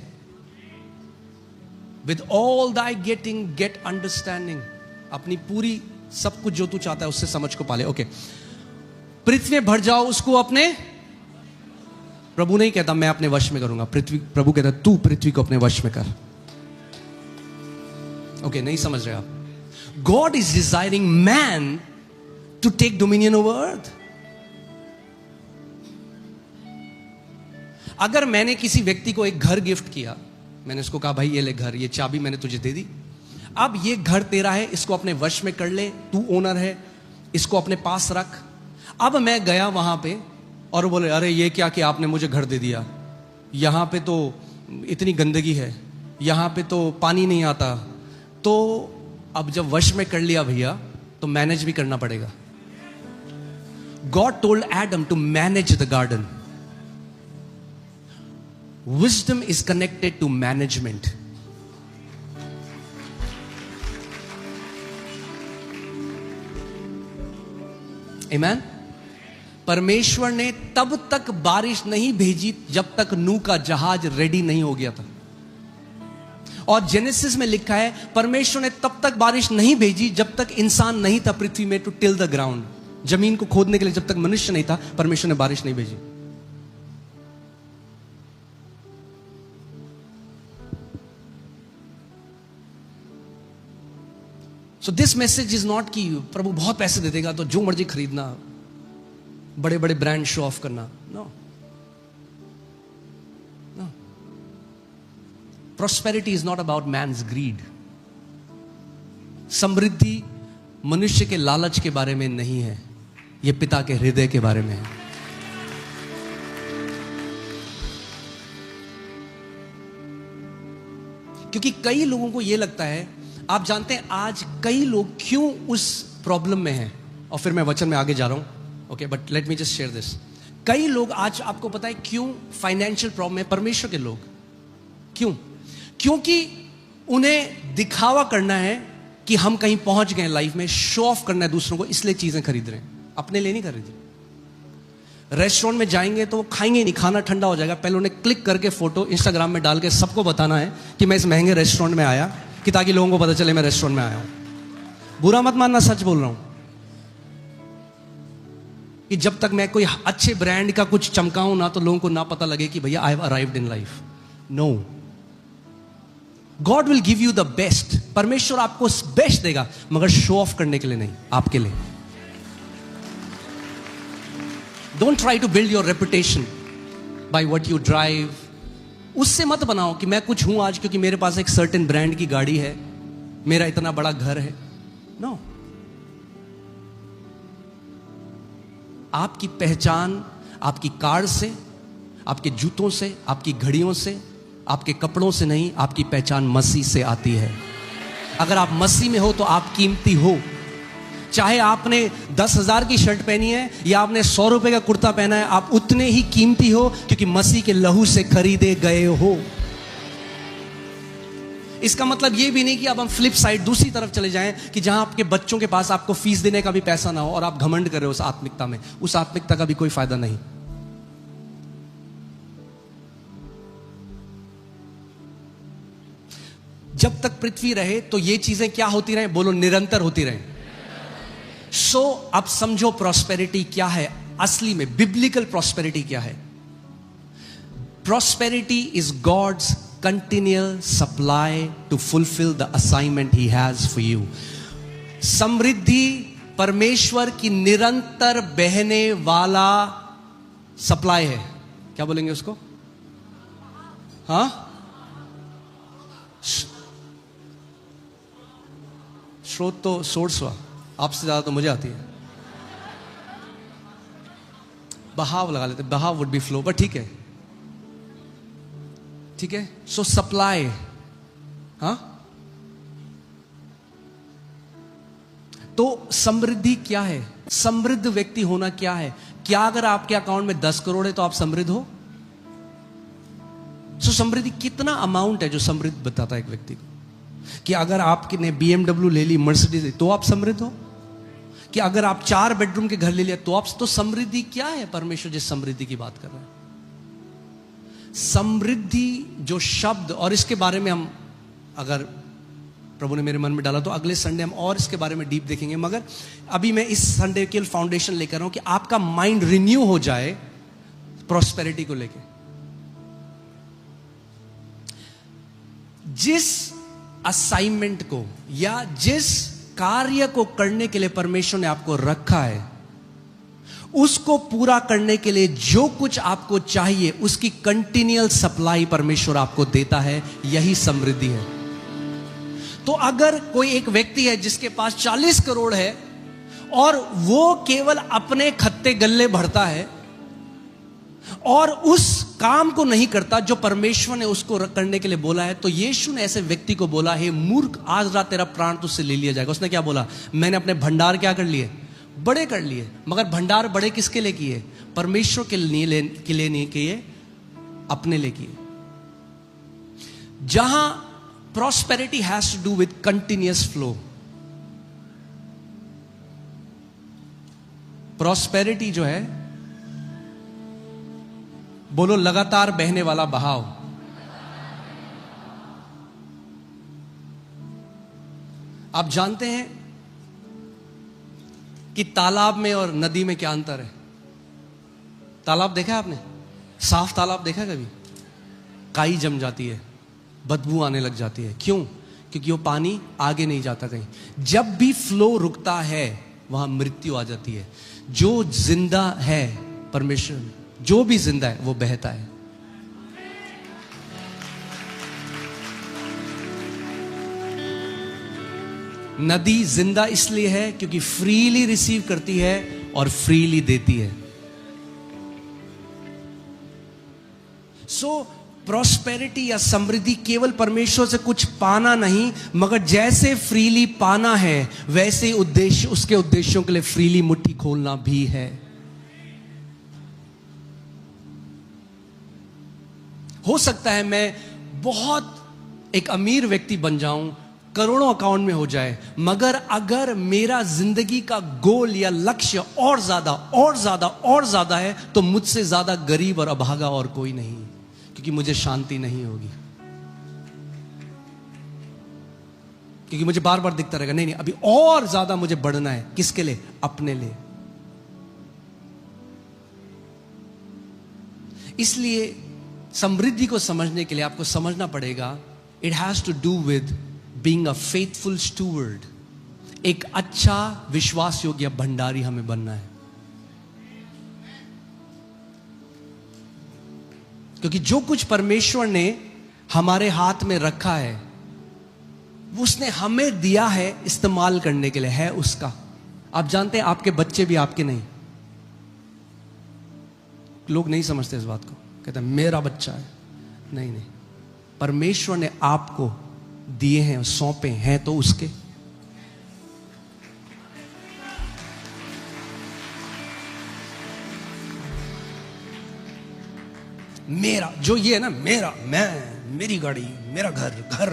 With all thy getting gate understanding, अपनी पूरी सब कुछ जो तू चाहता है उससे समझ को पाले। ओके, पृथ्वी में भर जाओ, उसको अपने, प्रभु नहीं कहता मैं अपने वश में करूंगा, पृथ्वी, प्रभु कहता तू पृथ्वी को अपने वश में कर। ओके, नहीं समझ रहे आप? God is desiring man to take dominion over earth. अगर मैंने किसी व्यक्ति को एक घर गिफ्ट किया, मैंने उसको कहा भाई ये ले घर, ये चाबी मैंने तुझे दे दी, अब ये घर तेरा है, इसको अपने वश में कर ले, तू ओनर है, इसको अपने पास रख। अब मैं गया वहां पे और बोले अरे ये क्या कि आपने मुझे घर दे दिया, यहां पे तो इतनी गंदगी है, यहां पे तो पानी नहीं आता। तो अब जब वश में कर लिया भैया तो मैनेज भी करना पड़ेगा। God told Adam to manage the garden. Wisdom is connected to management. Amen? परमेश्वर ने तब तक बारिश नहीं भेजी जब तक नूह का जहाज रेडी नहीं हो गया था। और जेनेसिस में लिखा है परमेश्वर ने तब तक बारिश नहीं भेजी जब तक इंसान नहीं था पृथ्वी में, टू टिल द ग्राउंड। जमीन को खोदने के लिए जब तक मनुष्य नहीं था, परमेश्वर ने बारिश नहीं भेजी। So this message is not कि प्रभु बहुत पैसे दे देगा तो जो मर्जी खरीदना, बड़े बड़े ब्रांड शो ऑफ करना। No, no. Prosperity is not about man's greed. समृद्धि मनुष्य के लालच के बारे में नहीं है, यह पिता के हृदय के बारे में है। क्योंकि कई लोगों को यह लगता है, आप जानते हैं आज कई लोग क्यों उस प्रॉब्लम में हैं, और फिर मैं वचन में आगे जा रहा हूं, okay, but let me just share this. कई लोग आज, आपको पता है क्यों फाइनेंशियल प्रॉब्लम है? परमेश्वर के लोग क्यों? क्योंकि उन्हें दिखावा करना है कि हम कहीं पहुंच गए लाइफ में, शो ऑफ करना है दूसरों को, इसलिए चीजें खरीद रहे हैं, अपने लिए नहीं खरीद रहे। रेस्टोरेंट में जाएंगे तो वो खाएंगे नहीं, खाना ठंडा हो जाएगा, पहले उन्हें क्लिक करके फोटो इंस्टाग्राम में डाल के सबको बताना है कि मैं इस महंगे रेस्टोरेंट में आया, कि ताकि लोगों को पता चले मैं रेस्टोरेंट में आया हूं। बुरा मत मानना, सच बोल रहा हूं कि जब तक मैं कोई अच्छे ब्रांड का कुछ चमकाऊं ना, तो लोगों को ना पता लगे कि भैया I have arrived in life. No, God will give you the best. परमेश्वर आपको बेस्ट देगा, मगर शो ऑफ करने के लिए नहीं, आपके लिए। Don't try to build your reputation by what you drive. उससे मत बनाओ कि मैं कुछ हूं आज क्योंकि मेरे पास एक सर्टेन ब्रांड की गाड़ी है, मेरा इतना बड़ा घर है। नो, आपकी पहचान आपकी कार से, आपके जूतों से, आपकी घड़ियों से, आपके कपड़ों से नहीं, आपकी पहचान मसीह से आती है। अगर आप मसीह में हो तो आप कीमती हो। चाहे आपने 10,000 की शर्ट पहनी है या आपने 100 रुपए का कुर्ता पहना है, आप उतने ही कीमती हो क्योंकि मसीह के लहू से खरीदे गए हो। इसका मतलब यह भी नहीं कि अब हम फ्लिप साइड दूसरी तरफ चले जाएं कि जहां आपके बच्चों के पास आपको फीस देने का भी पैसा ना हो और आप घमंड कर रहे हो उस आत्मिकता में। उस आत्मिकता का भी कोई फायदा नहीं। जब तक पृथ्वी रहे तो ये चीजें क्या होती रहे? बोलो, निरंतर होती रहे। सो अब समझो प्रॉस्पेरिटी क्या है असली में, बिब्लिकल प्रॉस्पेरिटी क्या है। Prosperity is God's continual supply to fulfil the assignment he has for you. समृद्धि परमेश्वर की निरंतर बहने वाला सप्लाई है। क्या बोलेंगे उसको? हाँ, स्रोत तो सोर्स हुआ, आपसे ज्यादा तो मुझे आती है। बहाव लगा लेते, बहाव वुड बी फ्लो, बट ठीक है, ठीक है। सो सप्लाई, हाँ। तो समृद्धि क्या है? समृद्ध व्यक्ति होना क्या है? क्या अगर आपके अकाउंट में 10 करोड़ है तो आप समृद्ध हो? सो समृद्धि कितना अमाउंट है जो समृद्ध बताता है एक व्यक्ति को? कि अगर आपने BMW ले ली, मर्सिडीज, तो आप समृद्ध हो? कि अगर आप 4 बेडरूम के घर ले लिया तो आप, तो समृद्धि क्या है? परमेश्वर जिस समृद्धि की बात कर रहा है, समृद्धि जो शब्द, और इसके बारे में हम, अगर प्रभु ने मेरे मन में डाला तो अगले संडे हम और इसके बारे में डीप देखेंगे। मगर अभी मैं इस संडे के फाउंडेशन लेकर रहा हूं कि आपका माइंड रिन्यू हो जाए प्रॉस्पेरिटी को लेकर। जिस असाइनमेंट को या जिस कार्य को करने के लिए परमेश्वर ने आपको रखा है, उसको पूरा करने के लिए जो कुछ आपको चाहिए उसकी कंटिन्यूअल सप्लाई परमेश्वर आपको देता है। यही समृद्धि है। तो अगर कोई एक व्यक्ति है जिसके पास 40 करोड़ है और वो केवल अपने खत्ते गल्ले भरता है और उस काम को नहीं करता जो परमेश्वर ने उसको करने के लिए बोला है, तो यीशु ने ऐसे व्यक्ति को बोला, हे मूर्ख, आज रात तेरा प्राण तुझसे ले लिया जाएगा। उसने क्या बोला? मैंने अपने भंडार क्या कर लिए? बड़े कर लिए। मगर भंडार बड़े किसके लिए किए? परमेश्वर के लिए नहीं किए, अपने लिए किए। जहां prosperity has to do with continuous flow. Prosperity जो है, बोलो, लगातार बहने वाला बहाव। आप जानते हैं कि तालाब में और नदी में क्या अंतर है? तालाब देखा है आपने? साफ तालाब देखा है कभी? काई जम जाती है, बदबू आने लग जाती है। क्यों? क्योंकि वो पानी आगे नहीं जाता कहीं। जब भी फ्लो रुकता है वहां मृत्यु आ जाती है। जो जिंदा है, परमेश्वर, जो भी जिंदा है वो बहता है। नदी जिंदा इसलिए है क्योंकि फ्रीली रिसीव करती है और फ्रीली देती है। सो प्रॉस्पेरिटी या समृद्धि केवल परमेश्वर से कुछ पाना नहीं, मगर जैसे फ्रीली पाना है वैसे उद्देश्य, उसके उद्देश्यों के लिए फ्रीली मुट्ठी खोलना भी है। हो सकता है मैं बहुत एक अमीर व्यक्ति बन जाऊं, करोड़ों अकाउंट में हो जाए, मगर अगर मेरा जिंदगी का गोल या लक्ष्य और ज्यादा और ज्यादा और ज्यादा है, तो मुझसे ज्यादा गरीब और अभागा और कोई नहीं, क्योंकि मुझे शांति नहीं होगी। क्योंकि मुझे बार बार दिखता रहेगा, नहीं नहीं, अभी और ज्यादा मुझे बढ़ना है। किसके लिए? अपने लिए। इसलिए समृद्धि को समझने के लिए आपको समझना पड़ेगा, it has to do with being a faithful steward. एक अच्छा विश्वास योग्य भंडारी हमें बनना है। क्योंकि जो कुछ परमेश्वर ने हमारे हाथ में रखा है, वो उसने हमें दिया है इस्तेमाल करने के लिए, है उसका। आप जानते हैं आपके बच्चे भी आपके नहीं। लोग नहीं समझते इस बात को, कहते हैं मेरा बच्चा है। नहीं नहीं, परमेश्वर ने आपको दिए हैं, सौंपे हैं तो उसके। मेरा जो ये है ना, मेरा, मैं, मेरी गाड़ी, मेरा घर, घर।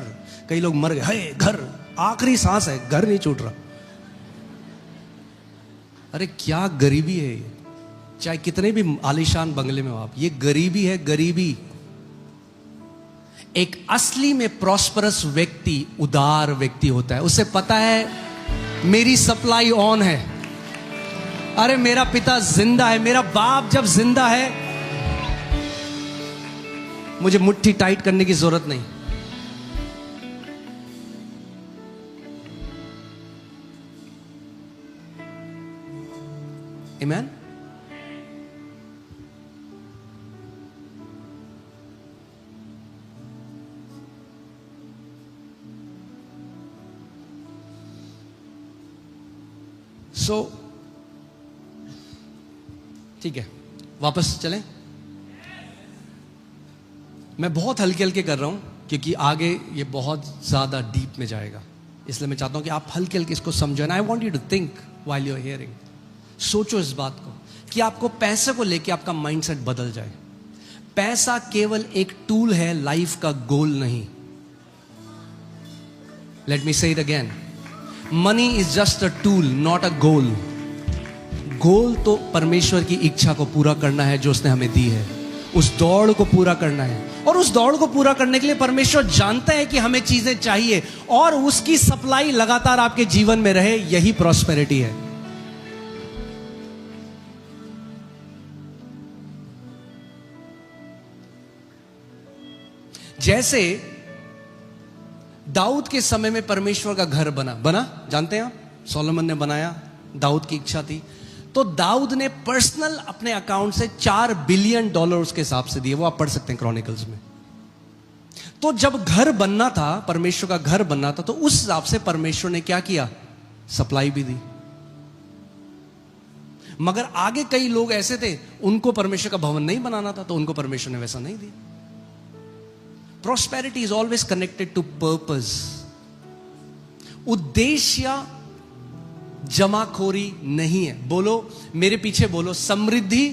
कई लोग मर गए, है घर, आखिरी सांस है, घर नहीं छूट रहा। अरे क्या गरीबी है ये! चाहे कितने भी आलीशान बंगले में हो आप, ये गरीबी है, गरीबी। एक असली में प्रॉस्परस व्यक्ति उदार व्यक्ति होता है। उसे पता है मेरी सप्लाई ऑन है। अरे मेरा पिता जिंदा है, मेरा बाप जब जिंदा है, मुझे मुट्ठी टाइट करने की जरूरत नहीं। आमीन। सो ठीक है, वापस चलें। मैं बहुत हल्के हल्के कर रहा हूं क्योंकि आगे ये बहुत ज्यादा डीप में जाएगा, इसलिए मैं चाहता हूं कि आप हल्के हल्के इसको समझो। And I want you to think while you are hearing. सोचो इस बात को कि आपको पैसे को लेके आपका माइंडसेट बदल जाए। पैसा केवल एक टूल है, लाइफ का गोल नहीं। Let me say it again, money is just a tool, not a goal. Goal तो परमेश्वर की इच्छा को पूरा करना है जो उसने हमें दी है। उस दौड़ को पूरा करना है, और उस दौड़ को पूरा करने के लिए परमेश्वर जानता है कि हमें चीजें चाहिए, और उसकी सप्लाई लगातार आपके जीवन में रहे। यही प्रॉस्पेरिटी है। जैसे दाऊद के समय में परमेश्वर का घर बना, जानते हैं आप? सोलोमन ने बनाया, दाऊद की इच्छा थी, तो दाऊद ने पर्सनल अपने अकाउंट से $4 बिलियन उसके हिसाब से दिए। वो आप पढ़ सकते हैं क्रॉनिकल्स में। तो जब घर बनना था, परमेश्वर का घर बनना था, तो उस हिसाब से परमेश्वर ने क्या किया? सप्लाई भी दी। मगर आगे कई लोग ऐसे थे, उनको परमेश्वर का भवन नहीं बनाना था, तो उनको परमेश्वर ने वैसा नहीं दिया। Prosperity is always connected to purpose. उद्देश्य जमाखोरी नहीं है। बोलो मेरे पीछे, बोलो समृद्धि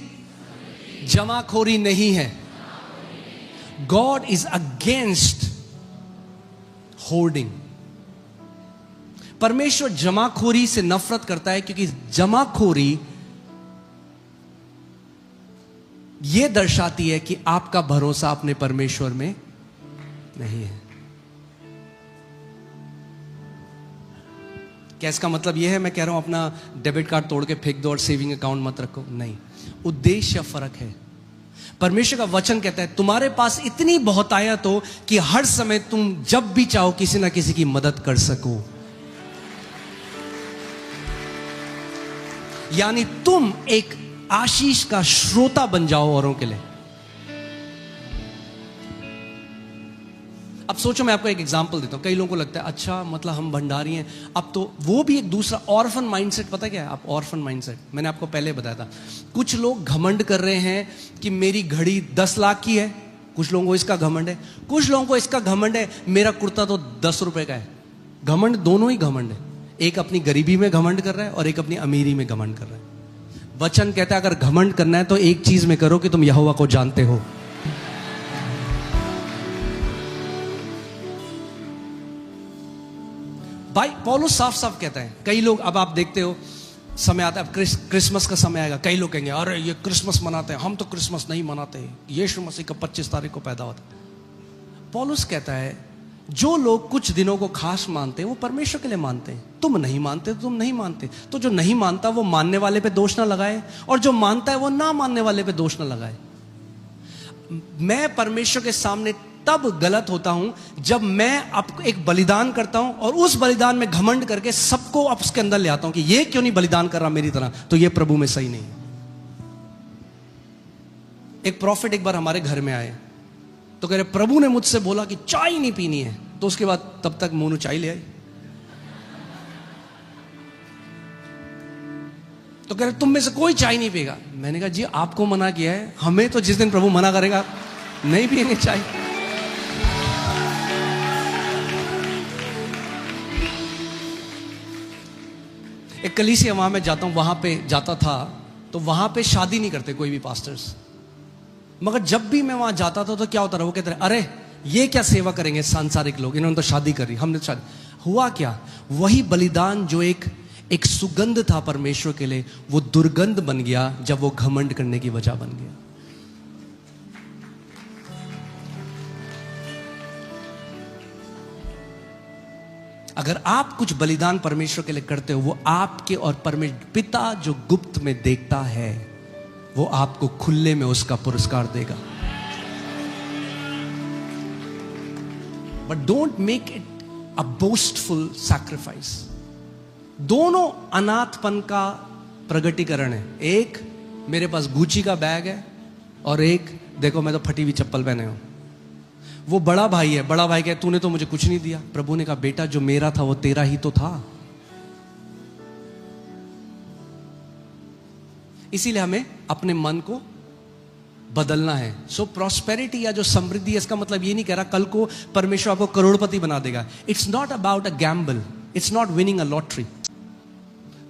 जमाखोरी नहीं है। God is against hoarding. परमेश्वर जमाखोरी से नफरत करता है, क्योंकि जमाखोरी यह दर्शाती है कि आपका भरोसा अपने परमेश्वर में नहीं है। क्या इसका मतलब यह है मैं कह रहा हूं अपना डेबिट कार्ड तोड़ के फेंक दो और सेविंग अकाउंट मत रखो? नहीं, उद्देश्य फर्क है। परमेश्वर का वचन कहता है तुम्हारे पास इतनी बहुतायत हो कि हर समय तुम जब भी चाहो किसी ना किसी की मदद कर सको। यानी तुम एक आशीष का श्रोता बन जाओ औरों के लिए। अब सोचो, मैं आपको एक एग्जांपल देता हूं। कई लोगों को लगता है अच्छा मतलब हम भंडारी हैं, अब तो वो भी एक दूसरा ऑर्फन माइंडसेट। पता क्या है आप? ऑर्फन माइंडसेट मैंने आपको पहले बताया था। कुछ लोग घमंड कर रहे हैं कि मेरी घड़ी 10 लाख की है, कुछ लोगों को इसका घमंड है, कुछ लोगों को इसका घमंड है मेरा कुर्ता तो 10 रुपए का है। घमंड, दोनों ही घमंड है। एक अपनी गरीबी में घमंड कर रहा है और एक अपनी अमीरी में घमंड कर रहा है। वचन कहता है अगर घमंड करना है तो एक चीज में करो कि तुम यहोवा को जानते हो। भाई पौलुस साफ साफ कहता है। कई लोग, अब आप देखते हो समय आता है, अब क्रिसमस का समय आएगा, कई लोग कहेंगे अरे ये क्रिसमस मनाते हैं, हम तो क्रिसमस नहीं मनाते, यीशु मसीह का 25 तारीख को पैदा होता है। पौलुस कहता है जो लोग कुछ दिनों को खास मानते हैं वो परमेश्वर के लिए मानते हैं। तुम नहीं मानते तो तुम नहीं मानते, तो जो नहीं मानता वो मानने वाले पे दोष ना लगाए, और जो मानता है वो ना मानने वाले पे दोष ना लगाए। मैं परमेश्वर के सामने तब गलत होता हूं जब मैं आपको एक बलिदान करता हूं और उस बलिदान में घमंड करके सबको अब उसके अंदर ले आता हूं कि ये क्यों नहीं बलिदान कर रहा मेरी तरह, तो ये प्रभु में सही नहीं। एक प्रॉफिट एक बार हमारे घर में आए तो कह रहे प्रभु ने मुझसे बोला कि चाय नहीं पीनी है, तो उसके बाद तब तक मोनू चाय ले आई। तो कह रहे तुम में से कोई चाय नहीं पिएगा। मैंने कहा जी आपको मना किया है, हमें तो जिस दिन प्रभु मना करेगा नहीं पिएंगे चाय। एक कलीसिया वहां मैं जाता हूं, वहां पे जाता था तो वहां पे शादी नहीं करते कोई भी पास्टर्स, मगर जब भी मैं वहां जाता था तो क्या होता रहा, वो कहते रहे अरे ये क्या सेवा करेंगे सांसारिक लोग, इन्होंने तो शादी करी, हमने तो शादी। हुआ क्या, वही बलिदान जो एक सुगंध था परमेश्वर के लिए, वो दुर्गंध बन गया जब वो घमंड करने की वजह बन गया। अगर आप कुछ बलिदान परमेश्वर के लिए करते हो, वो आपके और परमेश्वर पिता जो गुप्त में देखता है वो आपको खुले में उसका पुरस्कार देगा। But don't make it a boastful sacrifice. दोनों अनाथपन का प्रगटीकरण है। एक मेरे पास गुची का बैग है और एक देखो मैं तो फटी हुई चप्पल पहने हूं। वो बड़ा भाई है, बड़ा भाई कहे तूने तो मुझे कुछ नहीं दिया। प्रभु ने कहा बेटा जो मेरा था वो तेरा ही तो था। इसीलिए हमें अपने मन को बदलना है। सो प्रॉस्पेरिटी या जो समृद्धि है, इसका मतलब ये नहीं कह रहा कल को परमेश्वर आपको करोड़पति बना देगा। It's not about a gamble, it's not winning a lottery.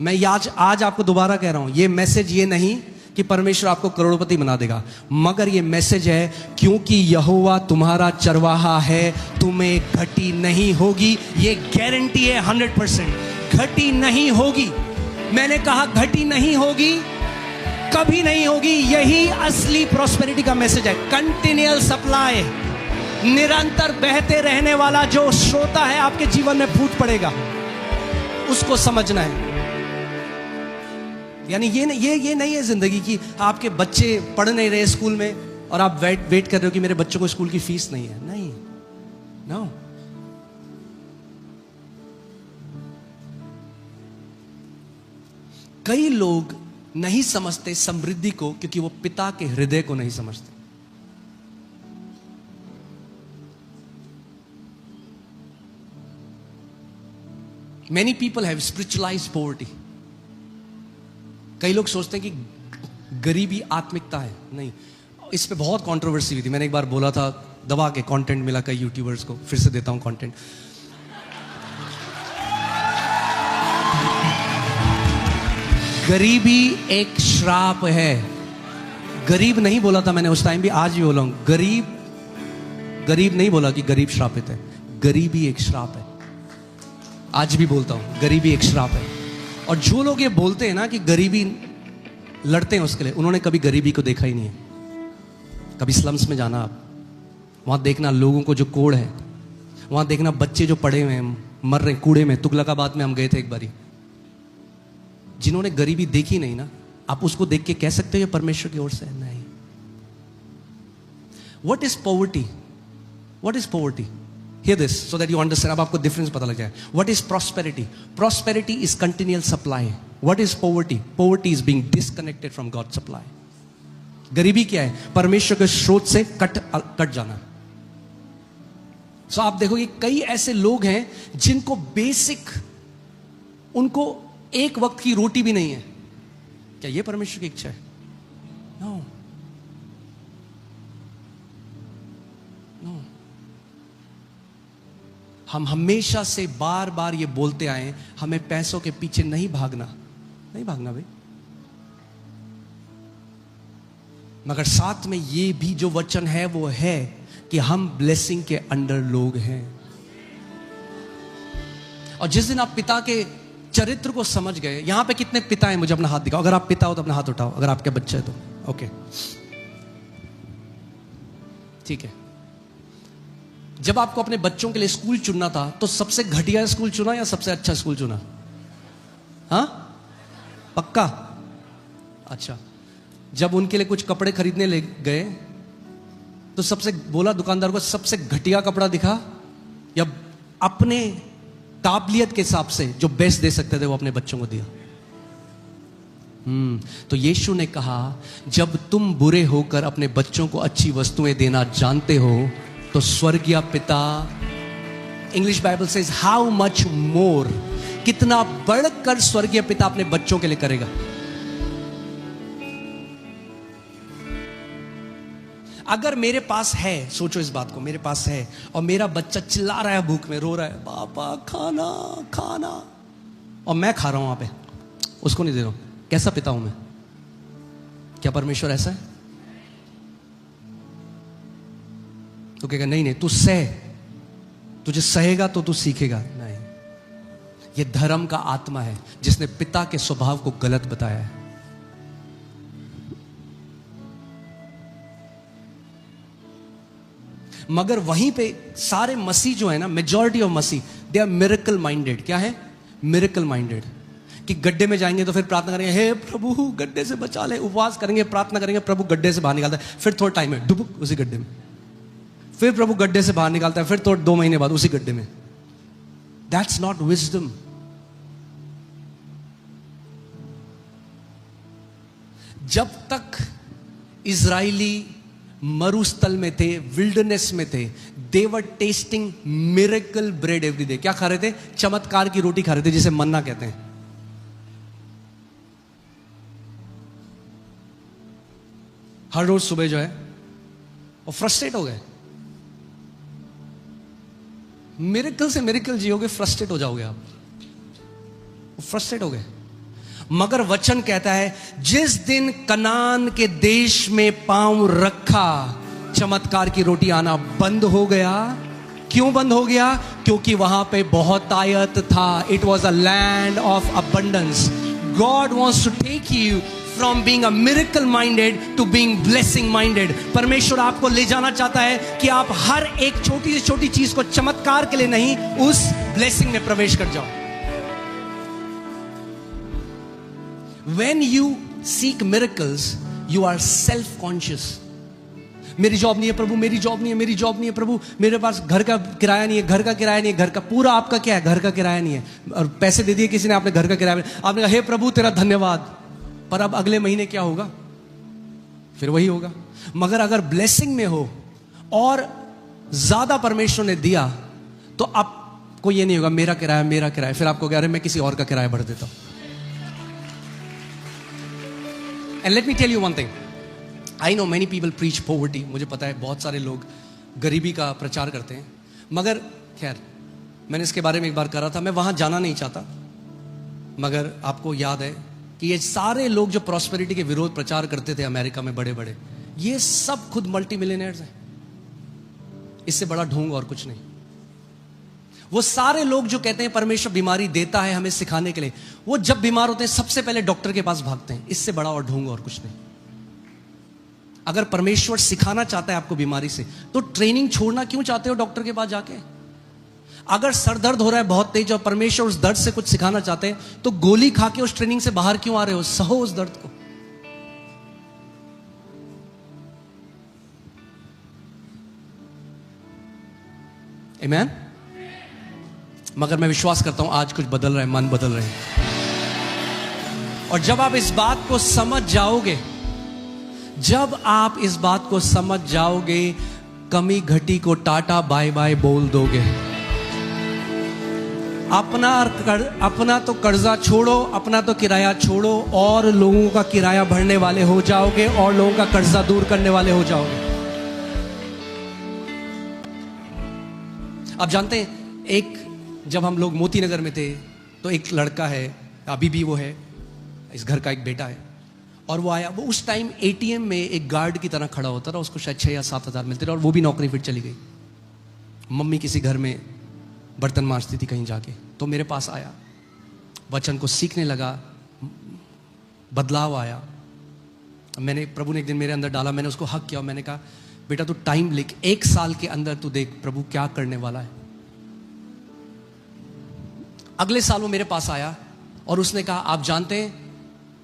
मैं आज आपको दोबारा कह रहा हूं, ये मैसेज ये नहीं कि परमेश्वर आपको करोड़पति बना देगा, मगर ये मैसेज है क्योंकि यहोवा तुम्हारा चरवाहा है, तुम्हें घटी नहीं होगी। ये गारंटी है 100%, घटी नहीं होगी। मैंने कहा घटी नहीं होगी, कभी नहीं होगी। यही असली प्रॉस्पेरिटी का मैसेज है। कंटिन्यूअल सप्लाई, निरंतर बहते रहने वाला जो श्रोता है आपके जीवन में फूट पड़ेगा, उसको समझना है। यानी ये नहीं है जिंदगी की आपके बच्चे पढ़ नहीं रहे स्कूल में और आप वेट कर रहे हो कि मेरे बच्चों को स्कूल की फीस नहीं है। नहीं, नो। कई लोग नहीं समझते समृद्धि को क्योंकि वो पिता के हृदय को नहीं समझते। Many people have spiritualized poverty. कई लोग सोचते हैं कि गरीबी आत्मिकता है. नहीं, इस पे बहुत कंट्रोवर्सी हुई थी. मैंने एक बार बोला था, दबा के कंटेंट मिला कई यूट्यूबर्स को, फिर से देता हूं कंटेंट. गरीबी एक श्राप है. गरीब नहीं बोला था मैंने उस टाइम भी, आज भी बोला हूं. गरीब नहीं बोला कि गरीब श्रापित है. गरीबी एक श्राप है. आज भी बोलता हूं, गरीबी एक श्राप है. और जो लोग ये बोलते हैं ना कि गरीबी लड़ते हैं उसके लिए, उन्होंने कभी गरीबी को देखा ही नहीं है. कभी स्लम्स में जाना आप, वहां देखना लोगों को जो कोड़ है, वहां देखना बच्चे जो पड़े हुए हैं, मर रहे कूड़े में. तुगलकाबाद में हम गए थे एक बारी. जिन्होंने गरीबी देखी नहीं ना, आप उसको देख के कह सकते हो ये परमेश्वर की ओर से? नहीं. What is poverty? What is poverty? Hear this so that you understand. अब आपको डिफरेंस पता लग जाए. What is prosperity? Prosperity is continual supply. What is poverty? Poverty is being disconnected from God's supply. गरीबी क्या है? परमेश्वर के स्रोत से कट जाना. So आप देखोगे कई ऐसे लोग हैं जिनको बेसिक, उनको एक वक्त की रोटी भी नहीं है. क्या ये परमेश्वर की इच्छा है? No. हम हमेशा से बार बार ये बोलते आए, हमें पैसों के पीछे नहीं भागना भाई. मगर साथ में ये भी जो वचन है वो है कि हम ब्लेसिंग के अंडर लोग हैं. और जिस दिन आप पिता के चरित्र को समझ गए, यहां पे कितने पिता हैं? मुझे अपना हाथ दिखाओ. अगर आप पिता हो तो अपना हाथ उठाओ. अगर आपके बच्चे हैं तो ओके, ठीक है. जब आपको अपने बच्चों के लिए स्कूल चुनना था तो सबसे घटिया स्कूल चुना या सबसे अच्छा स्कूल चुना? हाँ, पक्का? अच्छा. जब उनके लिए कुछ कपड़े खरीदने ले गए तो सबसे बोला दुकानदार को, सबसे घटिया कपड़ा दिखा, या अपने काबिलियत के हिसाब से जो बेस्ट दे सकते थे वो अपने बच्चों को दिया? तो यीशु ने कहा, जब तुम बुरे होकर अपने बच्चों को अच्छी वस्तुएं देना जानते हो तो स्वर्गीय पिता, English Bible says how much more, कितना बढ़कर स्वर्गीय पिता अपने बच्चों के लिए करेगा. अगर मेरे पास है, सोचो इस बात को, मेरे पास है और मेरा बच्चा चिल्ला रहा है भूख में, रो रहा है, पापा खाना खाना, और मैं खा रहा हूं वहां पे, उसको नहीं दे रहा हूं, कैसा पिता हूं मैं? क्या परमेश्वर ऐसा है? तो कहेगा नहीं नहीं, तू सह, तुझे सहेगा तो तू सीखेगा. नहीं, ये धर्म का आत्मा है जिसने पिता के स्वभाव को गलत बताया है. मगर वहीं पे सारे मसीह जो है ना, मेजॉरिटी ऑफ मसीह, दे आर मिरेकल माइंडेड. क्या है? Miracle minded. कि गड्ढे में जाएंगे तो फिर प्रार्थना करेंगे, हे प्रभु गड्ढे से बचा ले. उपवास करेंगे, प्रार्थना करेंगे, प्रभु गड्ढे से बाहर निकालता है. फिर थोड़ा टाइम है, डुबुक उसी गड्ढे में. फिर प्रभु गड्ढे से बाहर निकालता है, फिर तो 2 महीने बाद उसी गड्ढे में. That's not wisdom. जब तक इजरायली मरुस्थल में थे, विल्डरनेस में थे, they were tasting miracle bread every day. क्या खा रहे थे? चमत्कार की रोटी खा रहे थे, जिसे मन्ना कहते हैं. हर रोज सुबह जो है, और फ्रस्ट्रेट हो गए. मिरेकल से मिरेकल जियोगे, फ्रस्ट्रेट हो जाओगे आप. फ्रस्ट्रेट हो गए. मगर वचन कहता है, जिस दिन कनान के देश में पांव रखा, चमत्कार की रोटी आना बंद हो गया. क्यों बंद हो गया? क्योंकि वहां पे बहुत आयत था. It was a land of abundance. God wants to take you from being a miracle minded to being blessing minded. परमेश्वर आपको ले जाना चाहता है कि आप हर एक छोटी से छोटी चीज को चमत्कार के लिए नहीं, उस ब्लेसिंग में प्रवेश कर जाओ. When you seek miracles, you are self-conscious. मेरी जॉब नहीं है प्रभु, मेरी जॉब नहीं है, मेरी जॉब नहीं है प्रभु, मेरे पास घर का किराया नहीं है, घर का किराया नहीं है, घर का पूरा आपका क्या है? घर का किराया नहीं है. और पैसे दे दिए किसी ने, आपने घर का किराया, आपने कहा हे प्रभु तेरा धन्यवाद. पर अब अगले महीने क्या होगा? फिर वही होगा. मगर अगर ब्लेसिंग में हो और ज्यादा परमेश्वर ने दिया, तो अब आपको ये नहीं होगा मेरा किराया, फिर आपको कह रहे मैं किसी और का किराया भर देता हूं। And let me tell you one thing, I know many people preach poverty, मुझे पता है बहुत सारे लोग गरीबी का प्रचार करते हैं, मगर खैर मैंने इसके बारे में एक बार करा था, मैं वहां जाना नहीं चाहता। मगर आपको याद है कि ये सारे लोग जो प्रॉस्पेरिटी के विरोध प्रचार करते थे अमेरिका में बड़े बड़े, ये सब खुद मल्टी मिलियनेयर्स हैं। इससे बड़ा ढोंग और कुछ नहीं। वो सारे लोग जो कहते हैं परमेश्वर बीमारी देता है हमें सिखाने के लिए, वो जब बीमार होते हैं सबसे पहले डॉक्टर के पास भागते हैं। इससे बड़ा और ढोंग और कुछ नहीं। अगर परमेश्वर सिखाना चाहता है आपको बीमारी से, तो ट्रेनिंग छोड़ना क्यों चाहते हो डॉक्टर के पास जाके? अगर सर दर्द हो रहा है बहुत तेज और परमेश्वर उस दर्द से कुछ सिखाना चाहते हैं, तो गोली खा के उस ट्रेनिंग से बाहर क्यों आ रहे हो? सहो उस दर्द को। आमीन। मगर मैं विश्वास करता हूं आज कुछ बदल रहा है, मन बदल रहे हैं। और जब आप इस बात को समझ जाओगे, जब आप इस बात को समझ जाओगे, कमी घटी को टाटा बाय बाय बोल दोगे। अपना तो कर्जा छोड़ो, अपना तो किराया छोड़ो, और लोगों का किराया भरने वाले हो जाओगे और लोगों का कर्जा दूर करने वाले हो जाओगे। आप जानते हैं, एक जब हम लोग मोती नगर में थे, तो एक लड़का है, अभी भी वो है, इस घर का एक बेटा है, और वो आया। वो उस टाइम एटीएम में एक गार्ड की तरह खड़ा होता था, उसको शायद 6 या 7 हज़ार मिलते थे, और वो भी नौकरी फिर चली गई। मम्मी किसी घर में बर्तन मांजती थी कहीं जाके, तो मेरे पास आया, वचन को सीखने लगा, बदलाव आया। मैंने, प्रभु ने एक दिन मेरे अंदर डाला, मैंने उसको हक किया और मैंने कहा बेटा तू टाइम लिख, 1 साल के अंदर तू देख प्रभु क्या करने वाला है। अगले साल वो मेरे पास आया और उसने कहा आप जानते हैं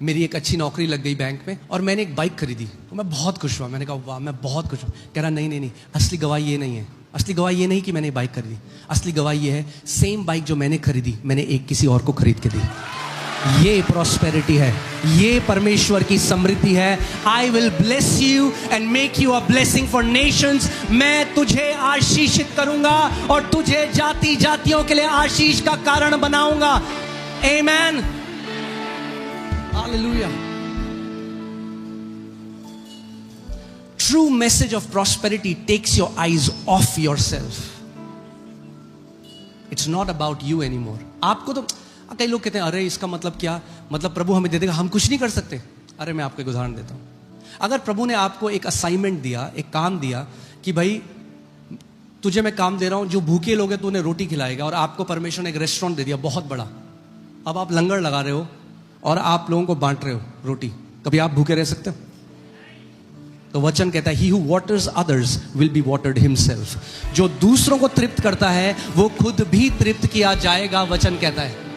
मेरी एक अच्छी नौकरी लग गई बैंक में और मैंने एक बाइक खरीदी, तो मैं बहुत खुश हुआ। मैंने कहा वाह मैं बहुत खुश हूँ। कह रहा नहीं, असली गवाही ये नहीं है, असली गवाही ये नहीं कि मैंने बाइक खरीदी, असली गवाही ये है सेम बाइक जो मैंने खरीदी मैंने एक किसी और को खरीद के दी। ये प्रॉस्पेरिटी है, ये परमेश्वर की समृद्धि है। I will bless you and make you a blessing for Nations. मैं तुझे आशीषित करूंगा और तुझे जाति जातियों के लिए आशीष का कारण बनाऊंगा। आमेन, hallelujah. True message of prosperity takes your eyes off yourself. It's not about you anymore. आपको तो कई लोग कहते हैं अरे इसका मतलब क्या, मतलब प्रभु हमें दे देगा, हम कुछ नहीं कर सकते। अरे मैं आपको एक उदाहरण देता हूं। अगर प्रभु ने आपको एक असाइनमेंट दिया, एक काम दिया कि भाई तुझे मैं काम दे रहा हूं, जो भूखे लोग हैं तू उन्हें रोटी खिलाएगा, और आपको परमेश्वर ने एक रेस्टोरेंट दे दिया बहुत बड़ा, अब आप लंगर लगा रहे हो और आप लोगों को बांट रहे हो रोटी, कभी आप भूखे रह सकते हो? तो वचन कहता है he who waters others will be watered himself. जो दूसरों को तृप्त करता है वो खुद भी तृप्त किया जाएगा, वचन कहता है।